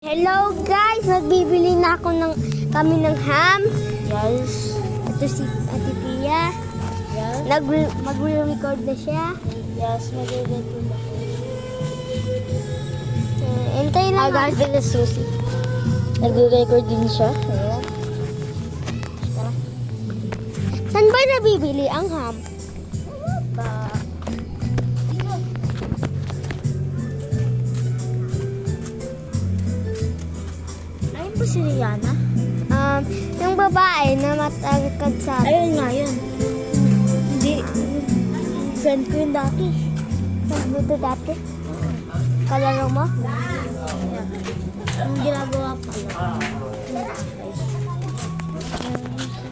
Hello guys! Magbibili na ako kami ng ham. Yes. Ito si Ate Pia. Yes. Magre-record na siya. Yes, magiging na. Hintay lang. Guys, this is Susie. Nagre-record din siya. Ayan. Tara. Saan ba nabibili ang ham? Ba. Ayun po si Rihanna. Yung babae na matangkad sa... Ayun nga yun. Hindi. Send ko yun dati. Nagbuto dati. Kalaro mo? Ang ginagawa pala.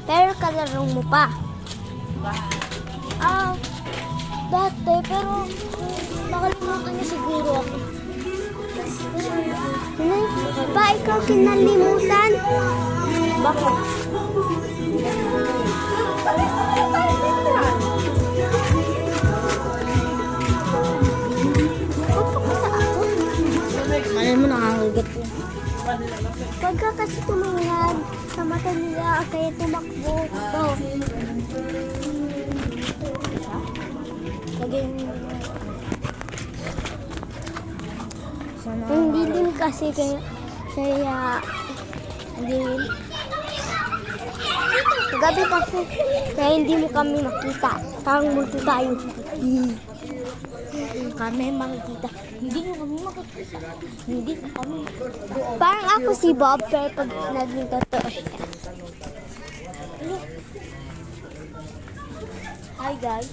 Pero kalaro mo pa. Dati, pero nakalimutan niya siguro ako. Ba, ikaw kinalimutan? Bakit? Ano mo nakakagat ko? Pagka kasi tumingad sa mata nila, kaya tumakbo. Ito. Lagyan sana. Hindi din kasi kaya hindi rin. Gabi kasi kaya hindi mo kami makita. Parang multo tayo. Kami makikita. Hindi nyo kami makikita. Hindi kami. Parang ako si Bob, pero pag naging totoo siya. Hi guys.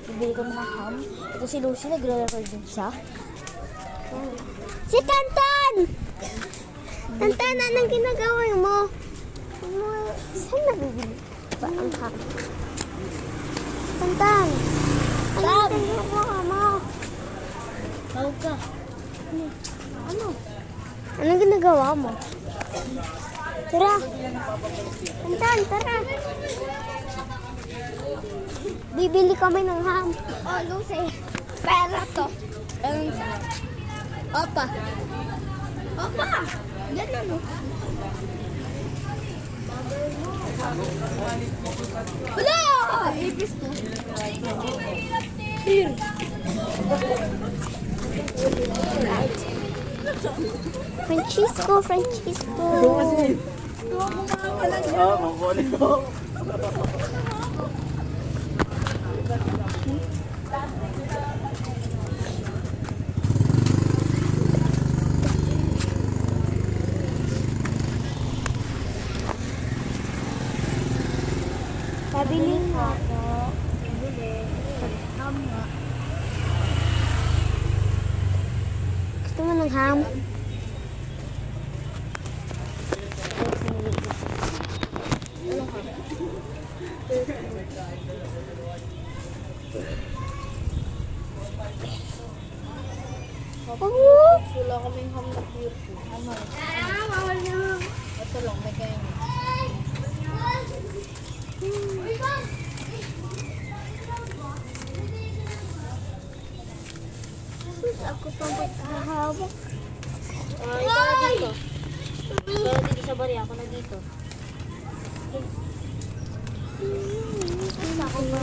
Bibili ko ng ham. Ito si Lucy, nagre-record din siya. Si Tantan! Tantan, anong ginagawa mo? Saan nabibili ba ang ham? Tantan! Anong ginagawa mo? Tawag ka. Ano? Anong ginagawa mo? Tara! Tantan, tara! Bibili kami ng ham. Oh, Lucy. Pera to. Opa. Opa! Yan ano? Wala! Ipis to. Here. Francisco. Pabili nga ako. Gusto mo ng ham? Wala kaming ham na pure. Ano? Ito lang, may kaya nga. Sus, ako pa maghahawak. Ikaw na dito. Ikaw na dito sa bari. Ako na dito. Ako pa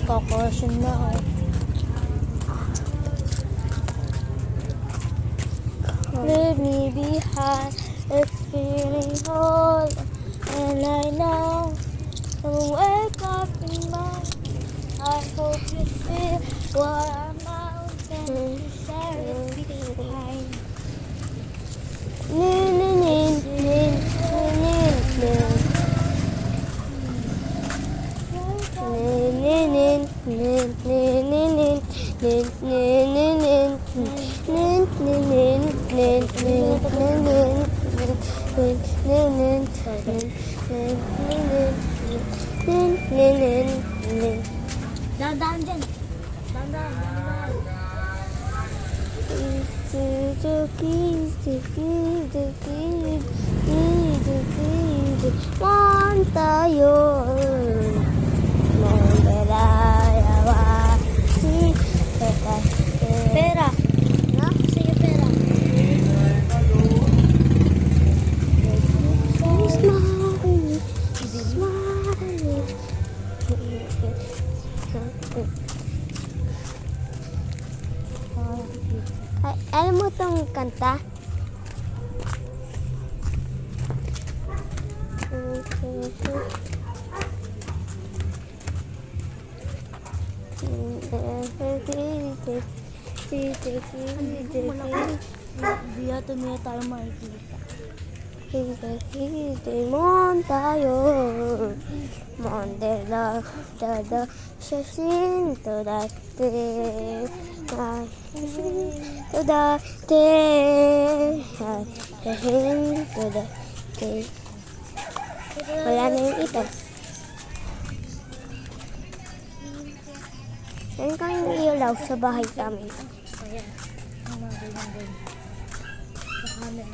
Kakorasyon na ako. Leave me behind, it's feeling whole, and I know I will wake up in mine. I hope you feel what I'm out there to share it behind. Nin, nin, nin, nin, nin, nin. Nin, nin, nin, nin, nin, nin, nin, nin, nin, nin, nin, nin, nin. Dandaan dyan. Dandaan. Keys to keys to keys to keys to keys. tayo. Magdalawa. Pera. No? Sige, pera. Ay, alam mo tong kanta? Hindi yata niya tayo makikita. Mon tayo. Mandela, dada, shasin, todate, todate, shasin, todate. Wala na yung ito. Saan kang ilaw sa bahay kami? Ayan. Ang mga ganyan. Sa kanan.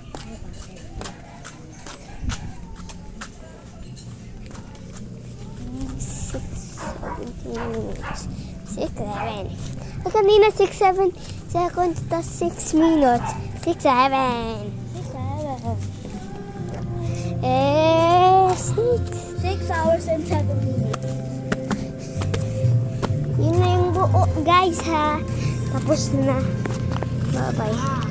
6, 7. Kanina 6, 7 seconds, tas 6 minutes. 6, 7. 6 hours and 7 minutes. Yun na yung buo, guys, ha. Tapos na. Bye-bye.